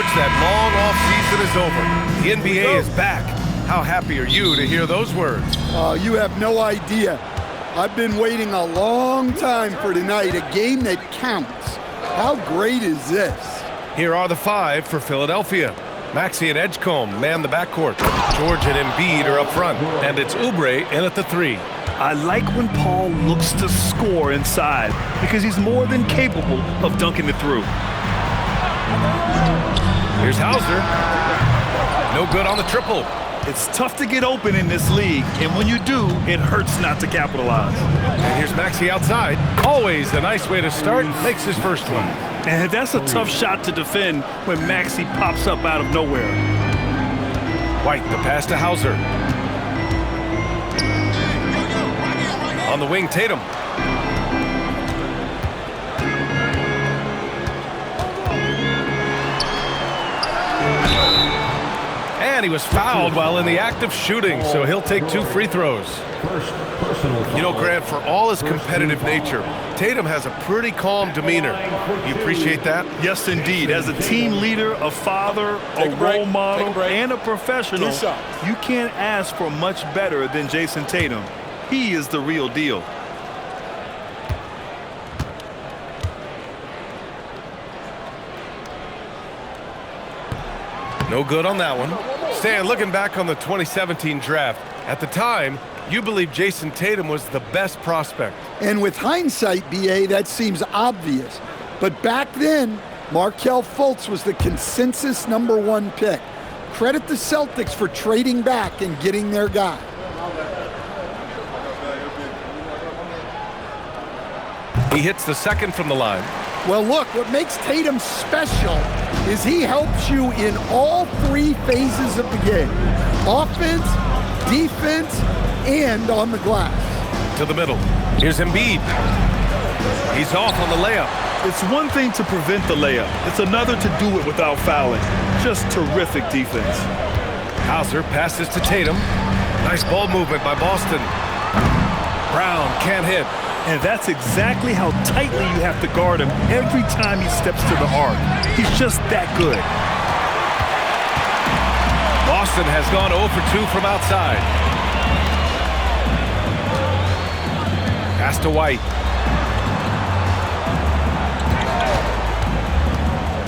Coach, that long off-season is over. The NBA is back. How happy are you to hear those words? You have no idea. I've been waiting a long time for tonight, a game that counts. How great is this? Here are the five for Philadelphia. Maxey and Edgecombe man the backcourt. George and Embiid are up front, and it's Oubre in at the three. I like when Paul looks to score inside because he's more than capable of dunking it through. Here's Hauser. No good on the triple. It's tough to get open in this league, and when you do, it hurts not to capitalize. And here's Maxey outside. Always a nice way to start. Makes his first one. And that's a tough shot to defend when Maxey pops up out of nowhere. White, the pass to Hauser. On the wing, Tatum. And he was fouled while in the act of shooting, so he'll take 2 free throws. You know, Grant, for all his competitive nature, Tatum has a pretty calm demeanor. You appreciate that? Yes, indeed. As a team leader, a father, a role model, and a professional, you can't ask for much better than Jason Tatum. He is the real deal. No good on that one. Stan, looking back on the 2017 draft, at the time, you believe Jason Tatum was the best prospect. And with hindsight, B.A., that seems obvious. But back then, Markelle Fultz was the consensus #1 pick. Credit the Celtics for trading back and getting their guy. He hits the second from the line. Well, look, what makes Tatum special is he helps you in all 3 phases of the game. Offense, defense, and on the glass. To the middle. Here's Embiid. He's off on the layup. It's one thing to prevent the layup. It's another to do it without fouling. Just terrific defense. Hauser passes to Tatum. Nice ball movement by Boston. Brown can't hit. And that's exactly how tightly you have to guard him every time he steps to the arc. He's just that good. Boston has gone 0 for 2 from outside. Pass to White.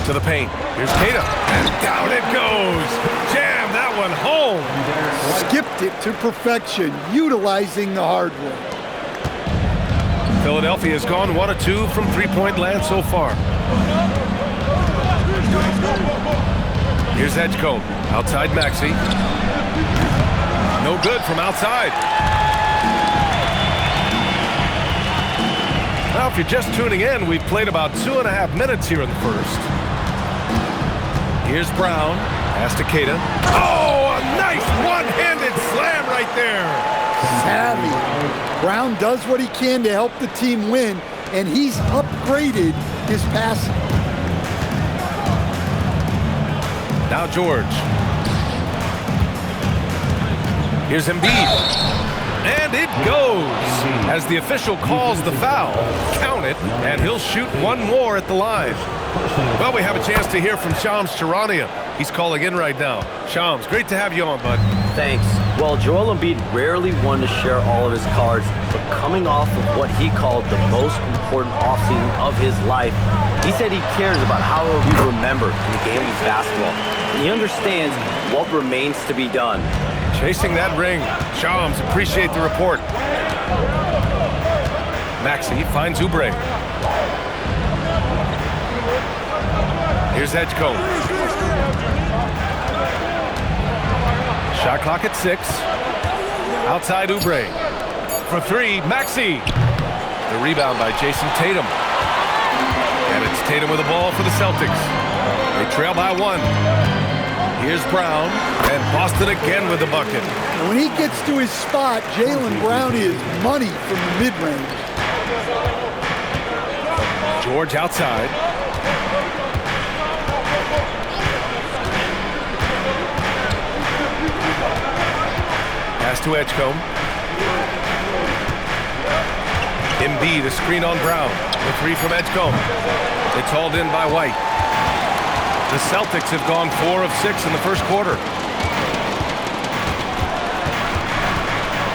To the paint. Here's Tatum. And down it goes. Jam that one home. Skipped it to perfection, utilizing the hardware. Philadelphia has gone 1 of 2 from three-point land so far. Here's Edgecombe. Outside Maxey. No good from outside. Now, if you're just tuning in, we've played about 2.5 minutes here in the first. Here's Brown. Pass to Keita. Oh, a nice one-handed slam right there. Savvy. Brown does what he can to help the team win, and he's upgraded his passing. Now George. Here's Embiid. And it goes. As the official calls the foul, count it, and he'll shoot one more at the line. Well, we have a chance to hear from Shams Charania. He's calling in right now. Shams, great to have you on, bud. Thanks. Well, Joel Embiid rarely wanted to share all of his cards, but coming off of what he called the most important offseason of his life, he said he cares about how he'll be remembered in the game of basketball. And he understands what remains to be done. Chasing that ring. Shams, appreciate the report. Maxey finds Oubre. Here's Edgecombe. Shot clock at 6. Outside Oubre. For 3, Maxey. The rebound by Jason Tatum. And it's Tatum with the ball for the Celtics. They trail by 1. Here's Brown. And Boston again with the bucket. And when he gets to his spot, Jaylen Brown is money from the mid-range. George outside. Pass to Edgecombe. Embiid, a screen on Brown. The 3 from Edgecombe. It's hauled in by White. The Celtics have gone 4 of 6 in the first quarter.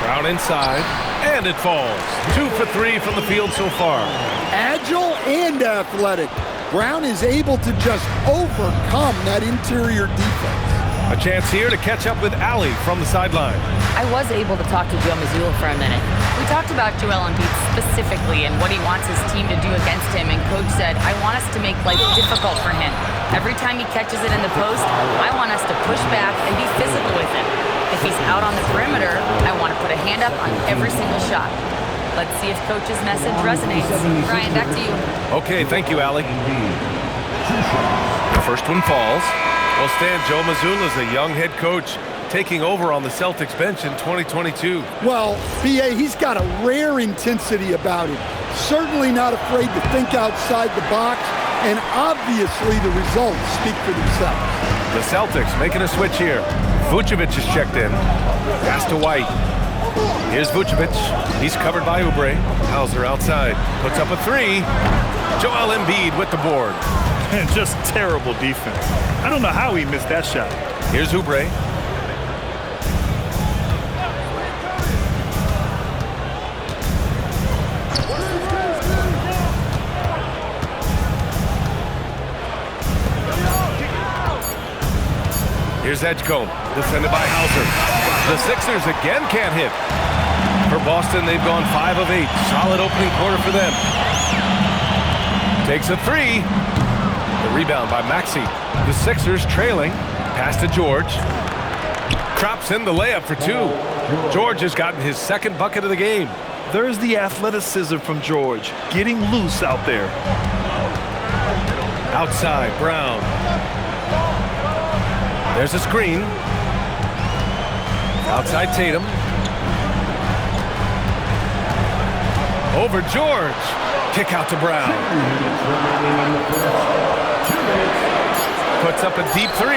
Brown inside, and it falls. 2 for 3 from the field so far. Agile and athletic. Brown is able to just overcome that interior defense. A chance here to catch up with Allie from the sideline. I was able to talk to Joe Mazzulla for a minute. We talked about Joel Embiid specifically and what he wants his team to do against him, and Coach said, I want us to make life difficult for him. Every time he catches it in the post, I want us to push back and be physical with him. If he's out on the perimeter, I want to put a hand up on every single shot. Let's see if Coach's message resonates. Ryan, back to you. Okay, thank you, Allie. The first one falls. Well, Stan, Joe Mazzulla is a young head coach taking over on the Celtics bench in 2022. Well, B.A., he's got a rare intensity about him. Certainly not afraid to think outside the box, and obviously the results speak for themselves. The Celtics making a switch here. Vucevic is checked in. Pass to White. Here's Vucevic. He's covered by Oubre. Hauser outside. Puts up a 3. Joel Embiid with the board. And just terrible defense. I don't know how he missed that shot. Here's Oubre. Here's Edgecombe, defended by Hauser. The Sixers again can't hit. For Boston, they've gone 5 of 8. Solid opening quarter for them. Takes a 3. The rebound by Maxey. The Sixers trailing. Pass to George. Drops in the layup for 2. George has gotten his second bucket of the game. There's the athleticism from George, getting loose out there. Outside, Brown. There's a screen. Outside Tatum. Over George. Kick out to Brown. Puts up a deep 3.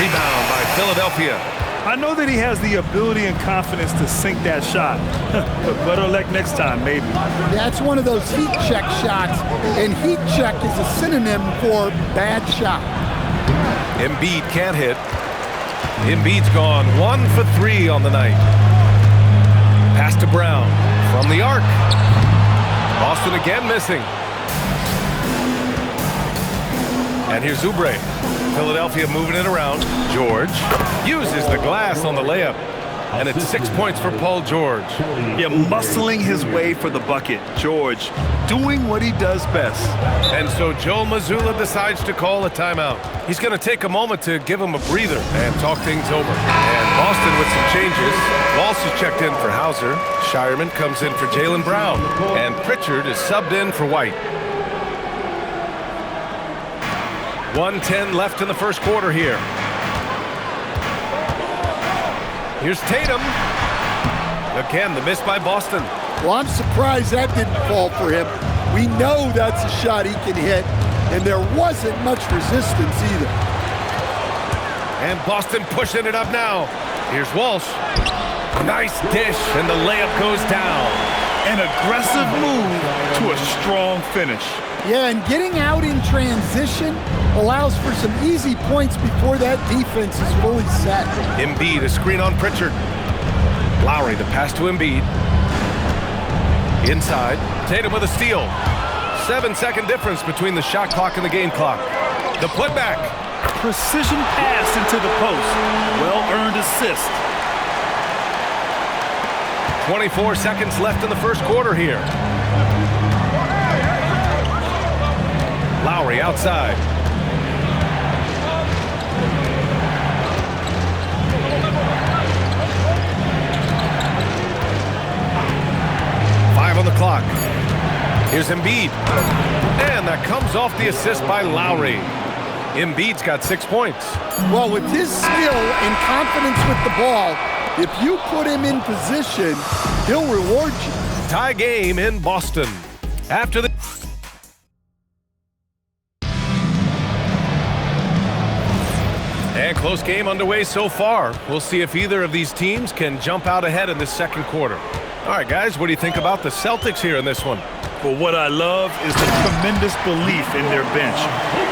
Rebound by Philadelphia. I know that he has the ability and confidence to sink that shot. But better luck next time, maybe. That's one of those heat check shots, and heat check is a synonym for bad shot. Embiid can't hit. Embiid's gone 1 for 3 on the night. Pass to Brown from the arc. Boston again missing. And here's Oubre. Philadelphia moving it around. George uses the glass on the layup. And it's 6 points for Paul George. Yeah, muscling his way for the bucket. George doing what he does best. And so Joe Mazzulla decides to call a timeout. He's going to take a moment to give him a breather and talk things over. And Boston with some changes. Walsh is checked in for Hauser. Shireman comes in for Jaylen Brown. And Pritchard is subbed in for White. 1:10 left in the first quarter here. Here's Tatum. Again, the miss by Boston. Well, I'm surprised that didn't fall for him. We know that's a shot he can hit, and there wasn't much resistance either. And Boston pushing it up now. Here's Walsh. Nice dish, and the layup goes down. An aggressive move to a strong finish. Yeah, and getting out in transition allows for some easy points before that defense is fully set. Embiid, a screen on Pritchard. Lowry, the pass to Embiid. Inside, Tatum with a steal. 7-second difference between the shot clock and the game clock. The putback. Precision pass into the post. Well-earned assist. 24 seconds left in the first quarter here. Lowry outside. On the clock. Here's Embiid. And that comes off the assist by Lowry. Embiid's got 6 points. Well, with his skill and confidence with the ball, if you put him in position, he'll reward you. Tie game in Boston. After the... And close game underway so far. We'll see if either of these teams can jump out ahead in this second quarter. All right, guys, what do you think about the Celtics here in this one? But what I love is the tremendous belief in their bench.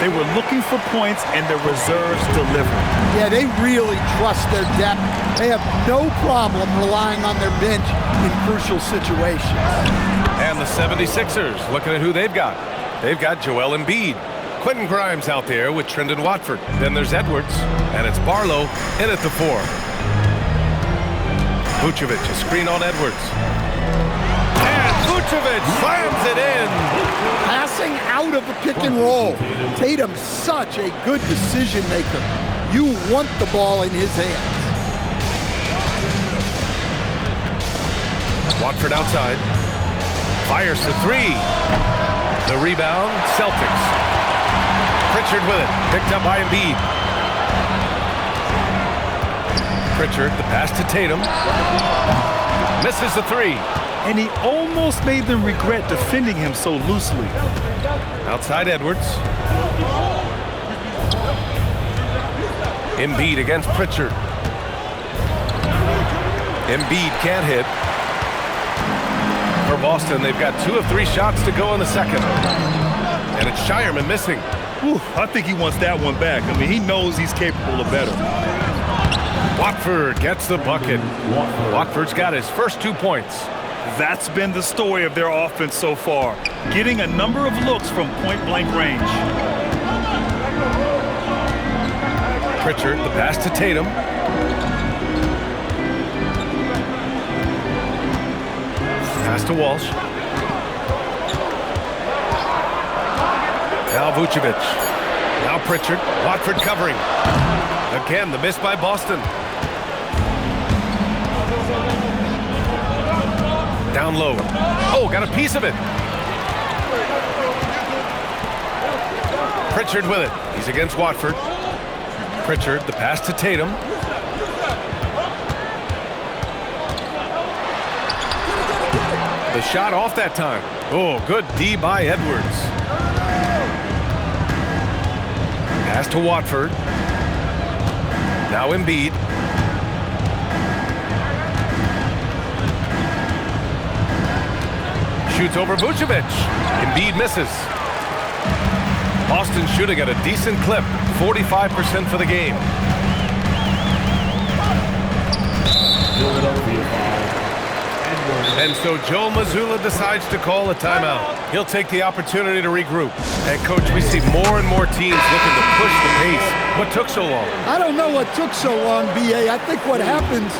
They were looking for points, and their reserves delivered. Yeah, they really trust their depth. They have no problem relying on their bench in crucial situations. And the 76ers, looking at who they've got. They've got Joel Embiid. Quentin Grimes out there with Trendon Watford. Then there's Edwards, and it's Barlow in at the 4. Vucevic, a screen on Edwards. And Vucevic slams it in. Passing out of the pick and roll. Tatum's such a good decision maker. You want the ball in his hands. Watford outside. Fires to 3. The rebound, Celtics. Pritchard with it. Picked up by Embiid. Pritchard, the pass to Tatum. Misses the 3. And he almost made them regret defending him so loosely. Outside Edwards. Embiid against Pritchard. Embiid can't hit. For Boston, they've got 2 of 3 shots to go in the second. And it's Shireman missing. Whew, I think he wants that one back. I mean, he knows he's capable of better. Watford gets the bucket. Watford's got his first 2 points. That's been the story of their offense so far, getting a number of looks from point-blank range. Pritchard, the pass to Tatum. Pass to Walsh. Now Vucevic. Now Pritchard. Watford covering. Again, the miss by Boston. Down low. Oh, got a piece of it. Pritchard with it. He's against Watford. Pritchard, the pass to Tatum. The shot off that time. Oh, good D by Edwards. Pass to Watford. Now Embiid. Shoots over Vucevic. Embiid misses. Boston shooting at a decent clip. 45% for the game. And so Joe Mazzulla decides to call a timeout. He'll take the opportunity to regroup. And, Coach, we see more and more teams looking to push the pace. What took so long? I don't know what took so long, B.A. I think what happens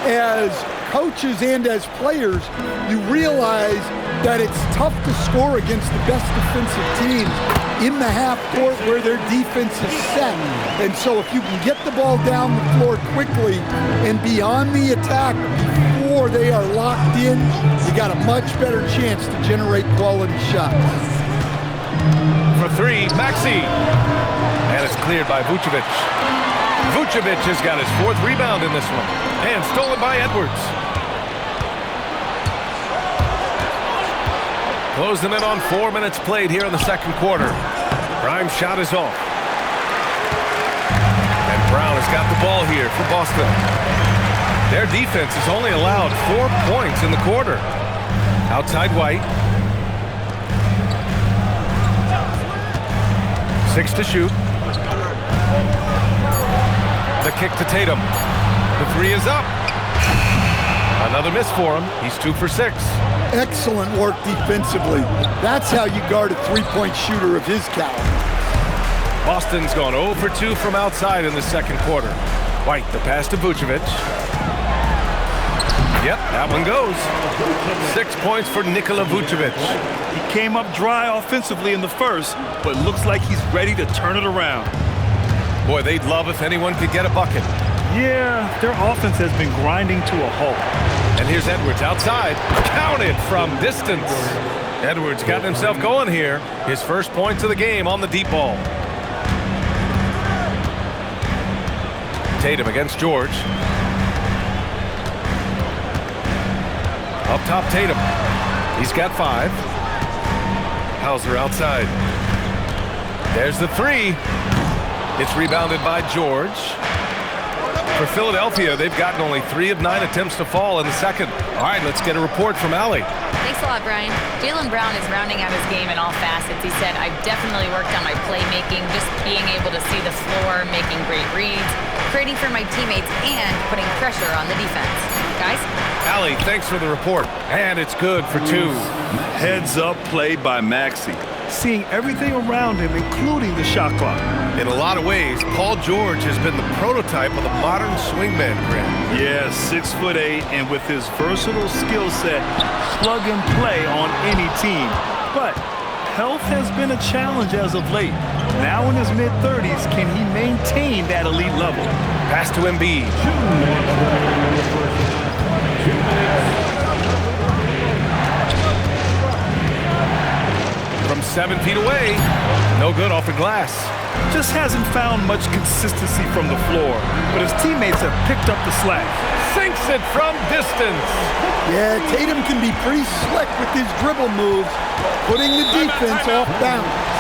as coaches and as players, you realize that it's tough to score against the best defensive teams in the half court where their defense is set. And so if you can get the ball down the floor quickly and be on the attack before they are locked in, you got a much better chance to generate quality shots. For 3, Maxey. And it's cleared by Vucevic. Vucevic has got his 4th rebound in this one. And stolen by Edwards. Closing in on 4 minutes played here in the second quarter. Grimes' shot is off. And Brown has got the ball here for Boston. Their defense has only allowed 4 points in the quarter. Outside White. 6 to shoot. The kick to Tatum. The 3 is up. Another miss for him. He's 2 for 6. Excellent work defensively. That's how you guard a three-point shooter of his caliber. Boston's gone 0 for 2 from outside in the second quarter. White, the pass to Vucevic. Yep, that one goes. 6 points for Nikola Vucevic. He came up dry offensively in the first, but looks like he's ready to turn it around. Boy, they'd love if anyone could get a bucket. Yeah, their offense has been grinding to a halt. And here's Edwards outside. Counted from distance. Edwards got himself going here. His first points of the game on the deep ball. Tatum against George. Up top, Tatum. He's got 5. Hauser outside. There's the 3. It's rebounded by George. For Philadelphia, they've gotten only 3 of 9 attempts to fall in the second. All right, let's get a report from Allie. They Thanks a lot, Brian. Jaylen Brown is rounding out his game in all facets. He said, I've definitely worked on my playmaking, just being able to see the floor, making great reads, creating for my teammates, and putting pressure on the defense. Guys? Allie, thanks for the report. And it's good for 2. Heads up play by Maxey. Seeing everything around him, including the shot clock. In a lot of ways, Paul George has been the prototype of the modern swingman, Grant. Yeah, 6'8", and with his versatile skill set, plug and play on any team. But health has been a challenge as of late. Now in his mid-30s, can he maintain that elite level? Pass to Embiid. From 7 feet away, no good off the glass. Just hasn't found much consistency from the floor, but his teammates have picked up the slack. Sinks it from distance. Yeah, Tatum can be pretty slick with his dribble moves, putting the defense off balance.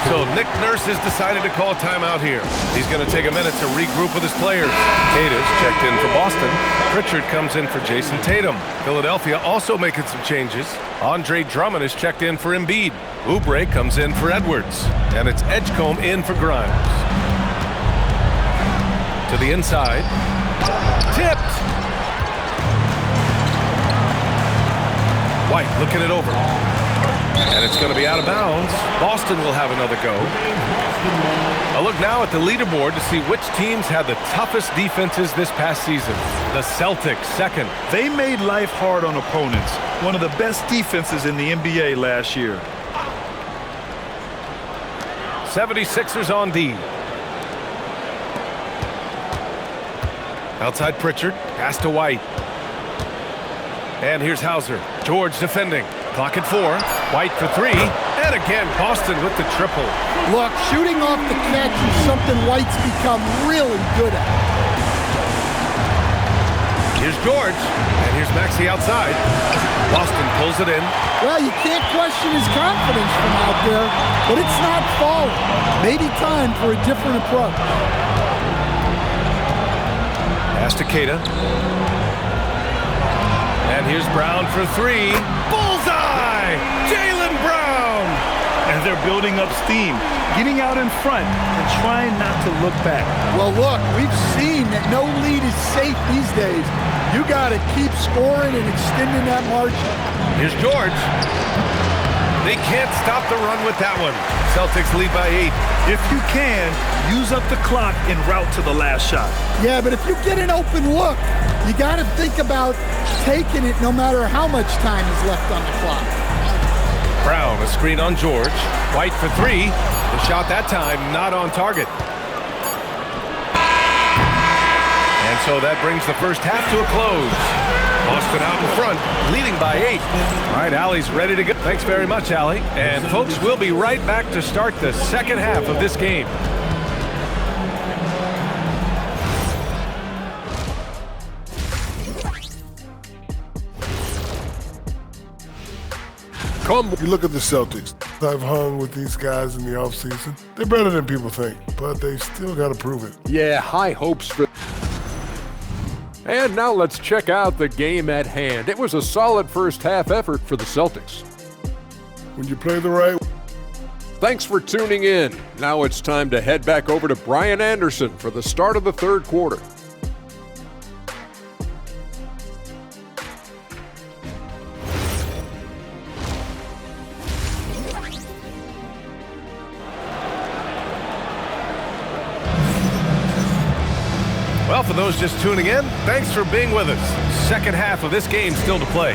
So Nick Nurse has decided to call timeout here. He's going to take a minute to regroup with his players. Cata's checked in for Boston. Pritchard comes in for Jason Tatum. Philadelphia also making some changes. Andre Drummond is checked in for Embiid. Oubre comes in for Edwards. And it's Edgecombe in for Grimes. To the inside. Tipped. White looking it over. And it's going to be out of bounds. Boston will have another go. A look now at the leaderboard to see which teams had the toughest defenses this past season. The Celtics, second. They made life hard on opponents. One of the best defenses in the NBA last year. 76ers on D. Outside Pritchard. Pass to White. And here's Hauser. George defending. Clock at 4. White for 3. And again, Boston with the triple. Look, shooting off the catch is something White's become really good at. Here's George. And here's Maxey outside. Boston pulls it in. Well, you can't question his confidence from out there, but it's not falling. Maybe time for a different approach. Pass to Queta. And here's Brown for 3. Bullseye! Jaylen Brown! And they're building up steam, getting out in front and trying not to look back. Well, look, we've seen that no lead is safe these days. You got to keep scoring and extending that margin. Here's George. They can't stop the run with that one. Celtics lead by 8. If you can, use up the clock en route to the last shot. Yeah, but if you get an open look, you got to think about taking it no matter how much time is left on the clock. Brown, a screen on George. White for 3. The shot that time not on target. And so that brings the first half to a close. Boston out in front, leading by 8. All right, Allie's ready to go. Thanks very much, Allie. And folks, we'll be right back to start the second half of this game. You look at the Celtics. I've hung with these guys in the offseason. They're better than people think, but they still got to prove it. Yeah, high hopes for... And now let's check out the game at hand. It was a solid first half effort for the Celtics. When you play the right... Thanks for tuning in. Now it's time to head back over to Brian Anderson for the start of the third quarter. Well, for those just tuning in, thanks for being with us. Second half of this game still to play.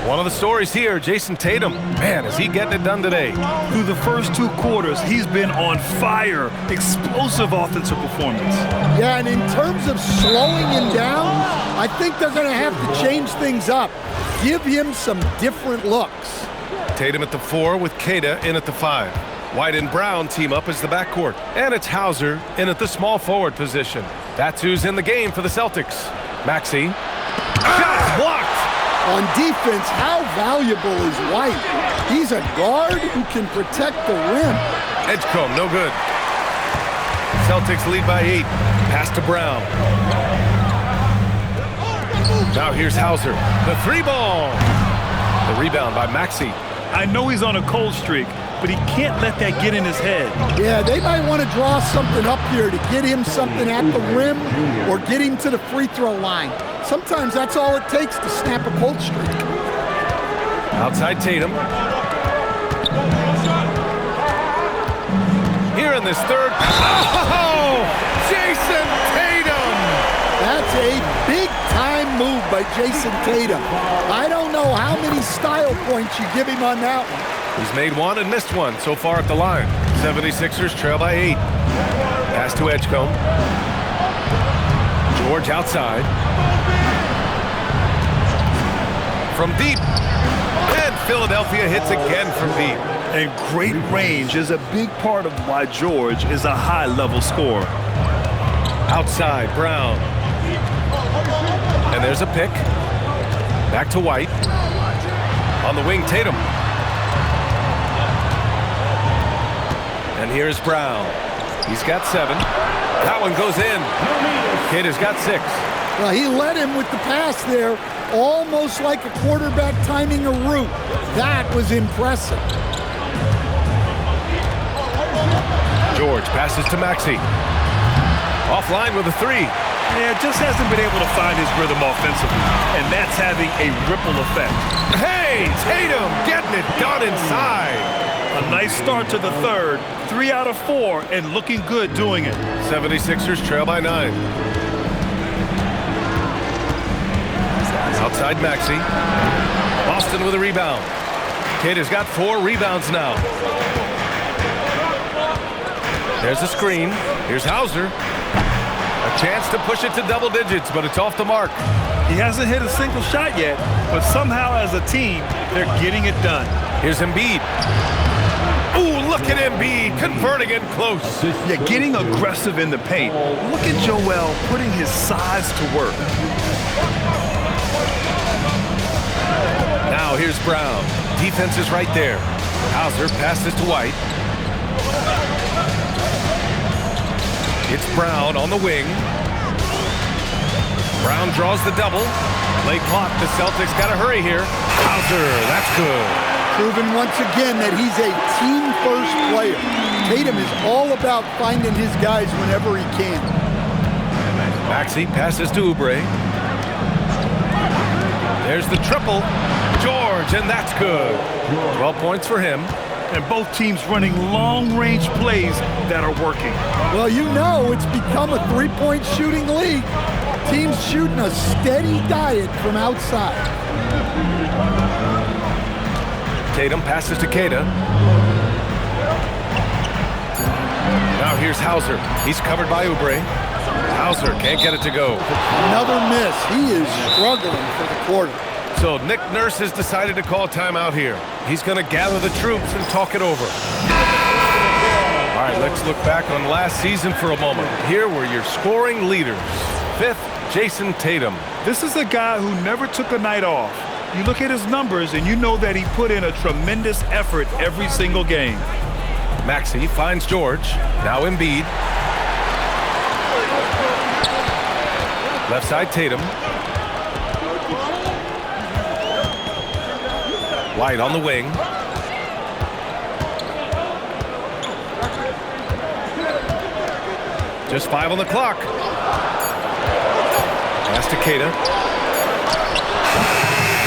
One of the stories here, Jason Tatum. Man, is he getting it done today. Through the first 2 quarters, he's been on fire. Explosive offensive performance. Yeah, and in terms of slowing him down, I think they're going to have to change things up. Give him some different looks. Tatum at the 4 with Queta in at the 5. White and Brown team up as the backcourt. And it's Hauser in at the small forward position. That's who's in the game for the Celtics. Maxey. Shots blocked! On defense, how valuable is White? He's a guard who can protect the rim. Edgecombe, no good. Celtics lead by 8. Pass to Brown. Now here's Hauser. The 3 ball. The rebound by Maxey. I know he's on a cold streak, but he can't let that get in his head. Yeah, they might want to draw something up here to get him something at the rim or get him to the free throw line. Sometimes that's all it takes to snap a cold streak. Outside Tatum. Here in this third. Oh! Jason Tatum! That's a big-time move by Jason Tatum. I don't know how many style points you give him on that one. He's made one and missed one so far at the line. 76ers trail by 8. Pass to Edgecombe. George outside. From deep. And Philadelphia hits again from deep. And great range is a big part of why George is a high-level scorer. Outside, Brown. And there's a pick. Back to White. On the wing, Tatum. And here's Brown. He's got 7. That one goes in. Kidd has got 6. Well, he led him with the pass there, almost like a quarterback timing a route. That was impressive. George passes to Maxey. Offline with a 3. Yeah, just hasn't been able to find his rhythm offensively, and that's having a ripple effect. Hey, Tatum getting it done inside. A nice start to the third, 3 out of 4, and looking good doing it. 76ers trail by 9. Outside Maxey. Boston with a rebound. Kidd has got 4 rebounds now. There's a screen. Here's Hauser. A chance to push it to double digits, but it's off the mark. He hasn't hit a single shot yet, but somehow as a team, they're getting it done. Here's Embiid. Ooh, look at Embiid converting it close. Yeah, getting aggressive in the paint. Look at Joel putting his size to work. Now here's Brown. Defense is right there. Hauser passes to White. It's Brown on the wing. Brown draws the double. Late clock. The Celtics got to hurry here. Hauser, that's good. Proven once again that he's a team-first player. Tatum is all about finding his guys whenever he can. Maxey passes to Oubre. There's the triple. George, and that's good. 12 points for him. And both teams running long-range plays that are working. Well, you know it's become a three-point shooting league. Teams shooting a steady diet from outside. Tatum passes to Keita. Now here's Hauser. He's covered by Oubre. Hauser can't get it to go. Another miss. He is struggling for the quarter. So Nick Nurse has decided to call timeout here. He's going to gather the troops and talk it over. All right, let's look back on last season for a moment. Here were your scoring leaders. 5th, Jason Tatum. This is a guy who never took a night off. You look at his numbers and you know that he put in a tremendous effort every single game. Maxey finds George. Now Embiid. Left side Tatum. White on the wing. Just 5 on the clock. Pass to Keita.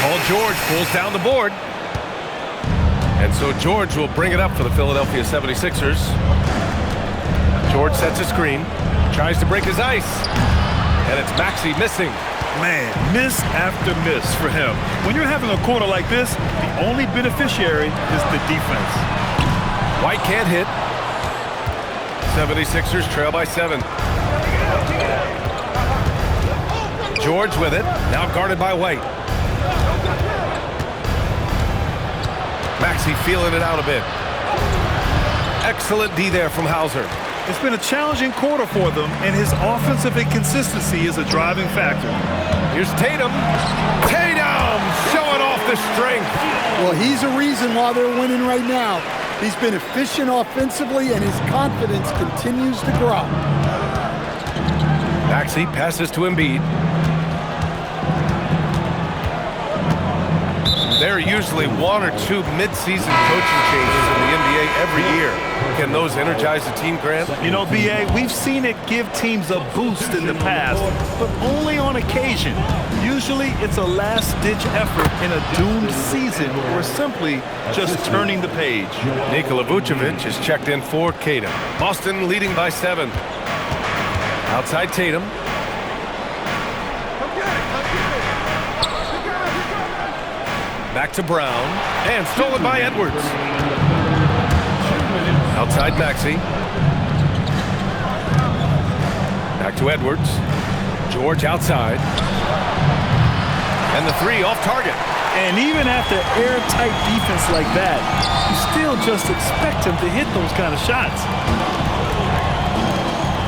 Paul George pulls down the board. And so George will bring it up for the Philadelphia 76ers. George sets a screen. Tries to break his ice. And it's Maxey missing. Man, miss after miss for him. When you're having a quarter like this, the only beneficiary is the defense. White can't hit. 76ers trail by 7. George with it, now guarded by White. Maxey feeling it out a bit. Excellent D there from Hauser. It's been a challenging quarter for them, and his offensive inconsistency is a driving factor. Here's Tatum. Tatum showing off the strength. Well, he's a reason why they're winning right now. He's been efficient offensively, and his confidence continues to grow. Maxey passes to Embiid. There are usually one or two mid-season coaching changes in the NBA every year. Can those energize a team, Grant? You know, B.A., we've seen it give teams a boost in the past, but only on occasion. Usually it's a last-ditch effort in a doomed season or simply just turning the page. Nikola Vucevic is checked in for Tatum. Boston leading by 7. Outside Tatum. Back to Brown, and stolen by Edwards. Outside Maxey. Back to Edwards. George outside. And the three off target. And even after airtight defense like that, you still just expect him to hit those kind of shots.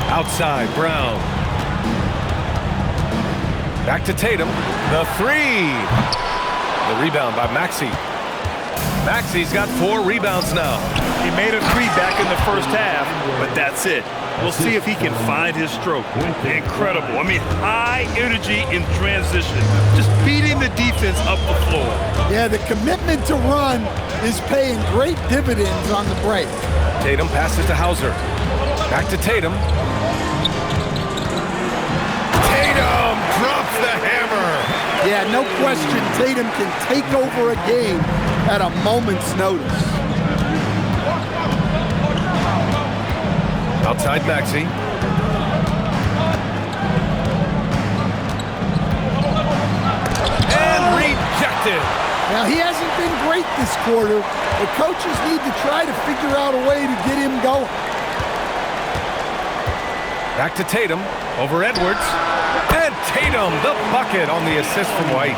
Outside Brown. Back to Tatum. The three. The rebound by Maxey. Maxey's got 4 rebounds now. He made a 3 back in the first half, but that's it. We'll see if he can find his stroke. Incredible. I mean, high energy in transition. Just beating the defense up the floor. Yeah, the commitment to run is paying great dividends on the break. Tatum passes to Hauser. Back to Tatum. Tatum drops the hammer. Yeah, no question, Tatum can take over a game at a moment's notice. Outside Maxey. And rejected. Now, he hasn't been great this quarter. The coaches need to try to figure out a way to get him going. Back to Tatum. Over Edwards. And Tatum, the bucket on the assist from White.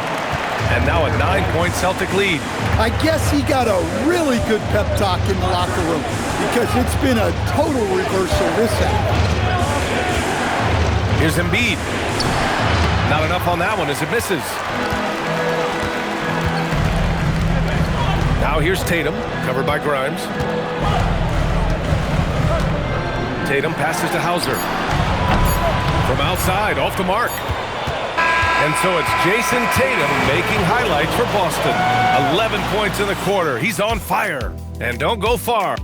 And now a 9-point Celtic lead. I guess he got a really good pep talk in the locker room because it's been a total reversal this half. Here's Embiid. Not enough on that one as it misses. Now here's Tatum, covered by Grimes. Tatum passes to Hauser. From outside, off the mark. And so it's Jason Tatum making highlights for Boston. 11 points in the quarter. He's on fire. And don't go far.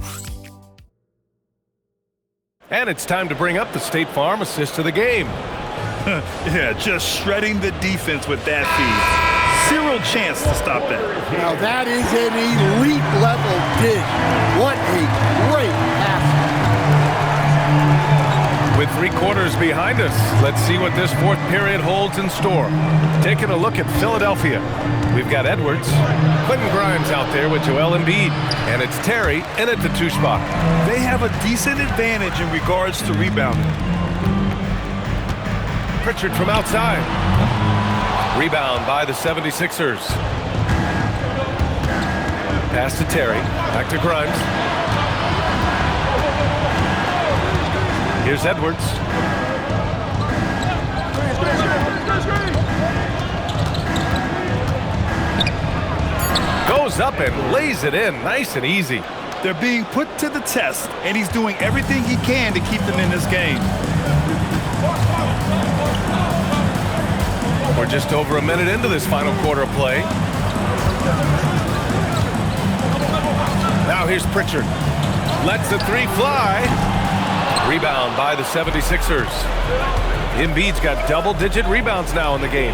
And it's time to bring up the State Farm assist of the game. Yeah, just shredding the defense with that feed. Zero chance to stop that. Now that is an elite level dig. What a great pass. With 3 quarters behind us, let's see what this 4th period holds in store. Taking a look at Philadelphia. We've got Edwards, Quentin Grimes out there with Joel Embiid, and it's Terry in at the 2 spot. They have a decent advantage in regards to rebounding. Pritchard from outside. Rebound by the 76ers. Pass to Terry, back to Grimes. Here's Edwards. Goes up and lays it in, nice and easy. They're being put to the test, and he's doing everything he can to keep them in this game. We're just over a minute into this final quarter of play. Now here's Pritchard. Lets the 3 fly. Rebound by the 76ers. Embiid's got double-digit rebounds now in the game.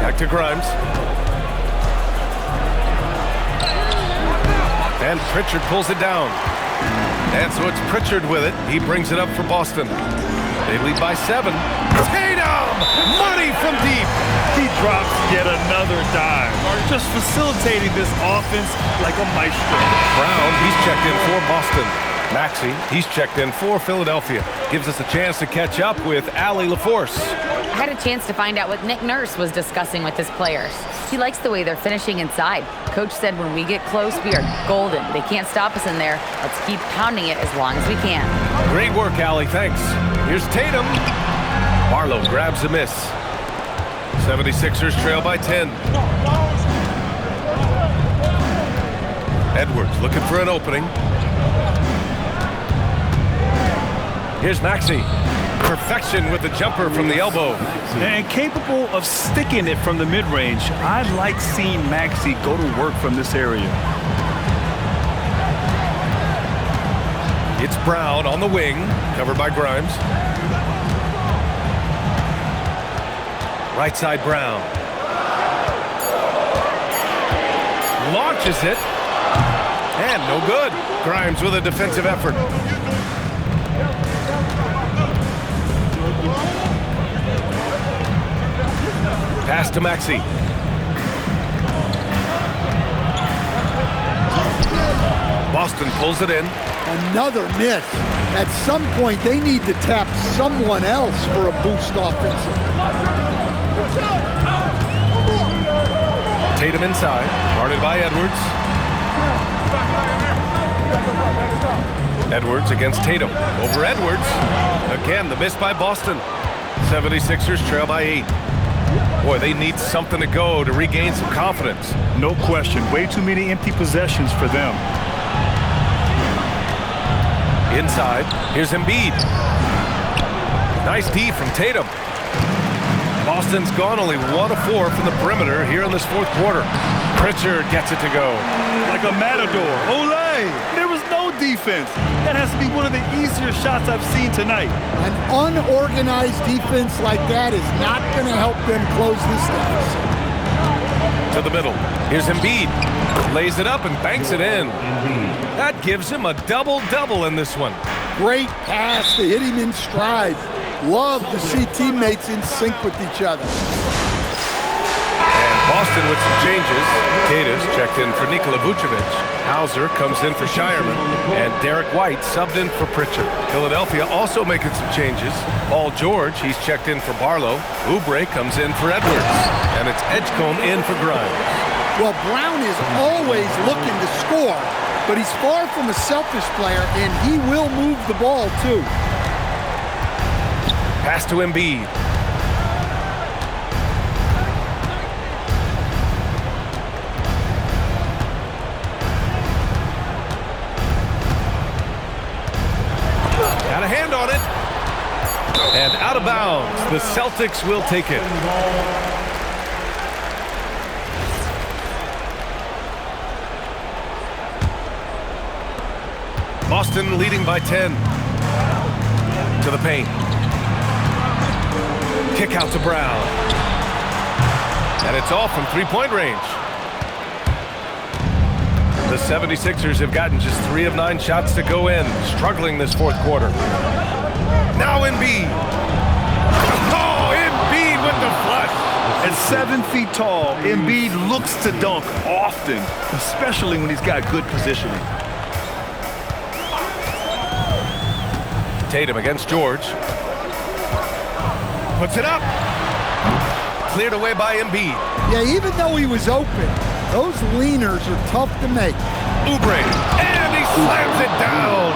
Back to Grimes. And Pritchard pulls it down. And so it's Pritchard with it. He brings it up for Boston. They lead by 7. Tatum! Money from deep! He drops yet another dime, just facilitating this offense like a maestro. Brown, he's checked in for Boston. Maxey, he's checked in for Philadelphia. Gives us a chance to catch up with Allie LaForce. I had a chance to find out what Nick Nurse was discussing with his players. He likes the way they're finishing inside. Coach said when we get close, we are golden. They can't stop us in there. Let's keep pounding it as long as we can. Great work, Allie. Thanks. Here's Tatum. Barlow grabs a miss. 76ers trail by 10. Edwards looking for an opening. Here's Maxey. Perfection with the jumper from the elbow. And capable of sticking it from the mid-range. I like seeing Maxey go to work from this area. It's Brown on the wing, covered by Grimes. Right side Brown. Launches it. And no good. Grimes with a defensive effort. Pass to Maxey. Boston pulls it in. Another miss. At some point, they need to tap someone else for a boost offensively. Tatum inside, guarded by Edwards. Edwards against Tatum. Over Edwards. Again, the miss by Boston. 76ers trail by 8. Boy, they need something to go to regain some confidence. No question. Way too many empty possessions for them. Inside, here's Embiid. Nice D from Tatum. Boston's gone only 1 of 4 from the perimeter here in this fourth quarter. Pritchard gets it to go. Like a matador. Olay! There was no defense. That has to be one of the easier shots I've seen tonight. An unorganized defense like that is not going to help them close this deficit. To the middle. Here's Embiid. Lays it up and banks it in. That gives him a double-double in this one. Great pass to hit him in stride. Love to see teammates in sync with each other. And Boston with some changes. Cadiz checked in for Nikola Vucevic. Hauser comes in for Shireman. And Derek White subbed in for Pritchard. Philadelphia also making some changes. Paul George, he's checked in for Barlow. Oubre comes in for Edwards. And it's Edgecombe in for Grimes. Well, Brown is always looking to score, but he's far from a selfish player, and he will move the ball, too. Pass to Embiid. Got a hand on it. And out of bounds. The Celtics will take it. Boston leading by 10. To the paint. Kick out to Brown. And it's all from three-point range. The 76ers have gotten just 3 of 9 shots to go in, struggling this fourth quarter. Now Embiid. Oh, Embiid with the flush. At 7 feet tall, Embiid looks to dunk often, especially when he's got good positioning. Tatum against George. Puts it up. Cleared away by Embiid. Yeah, even though he was open, those leaners are tough to make. Oubre, and he slams it down.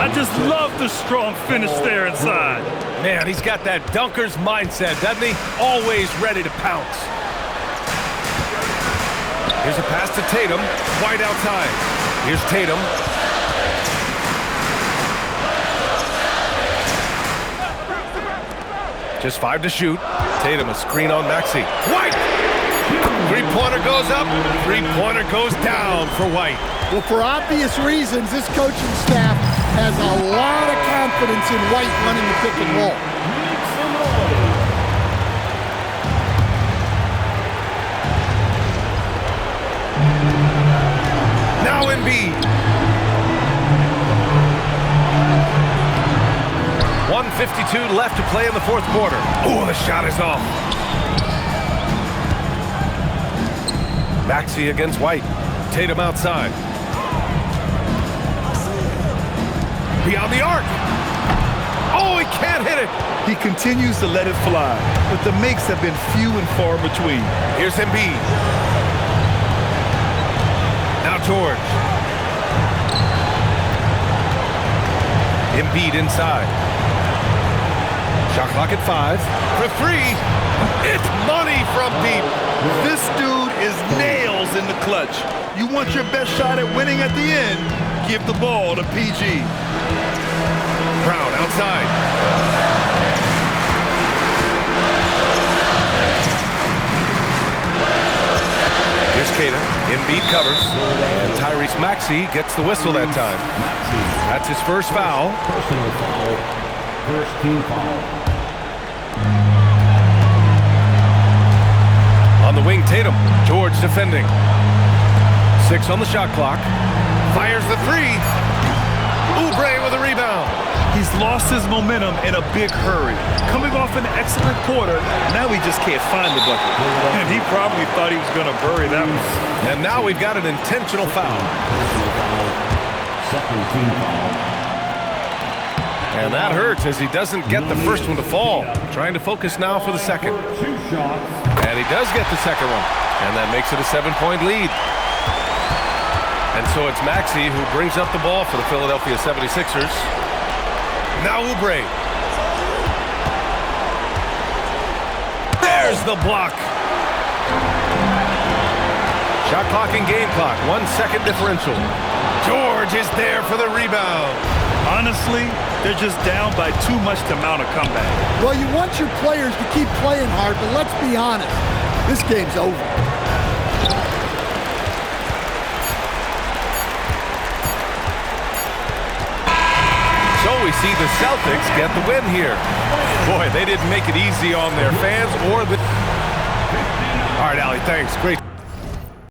I just love the strong finish there inside. Man, he's got that dunker's mindset, doesn't he? Always ready to pounce. Here's a pass to Tatum. White outside. Here's Tatum. Just 5 to shoot. Tatum a screen on Maxey. White! Three-pointer goes up. Three-pointer goes down for White. Well, for obvious reasons, this coaching staff has a lot of confidence in White running the pick and roll. Now Embiid. 1:52 left to play in the fourth quarter. Oh, the shot is off. Maxey against White. Tatum outside. Beyond the arc. Oh, he can't hit it. He continues to let it fly, but the makes have been few and far between. Here's Embiid. Now George. Embiid inside. Shot clock at 5. For 3. It's money from deep. This dude is nails in the clutch. You want your best shot at winning at the end? Give the ball to PG. Brown outside. Embiid covers, and Tyrese Maxey gets the whistle that time. That's his first foul. Personal foul. First team foul. On the wing, Tatum. George defending. 6 on the shot clock. Fires the three. Oubre with a rebound. He's lost his momentum in a big hurry. Coming off an excellent quarter, now he just can't find the bucket. And he probably thought he was going to bury that one. And now we've got an intentional foul. Personal foul. Second team foul. And that hurts as he doesn't get the first one to fall. Trying to focus now for the second. 2 shots. And he does get the second one. And that makes it a 7-point lead. And so it's Maxey who brings up the ball for the Philadelphia 76ers. Now Oubre. There's the block. Shot clock and game clock. 1 second differential. George is there for the rebound. Honestly, they're just down by too much to mount a comeback. Well, you want your players to keep playing hard, but let's be honest. This game's over. So we see the Celtics get the win here. Boy, they didn't make it easy on their fans or the... All right, Allie, thanks. Great.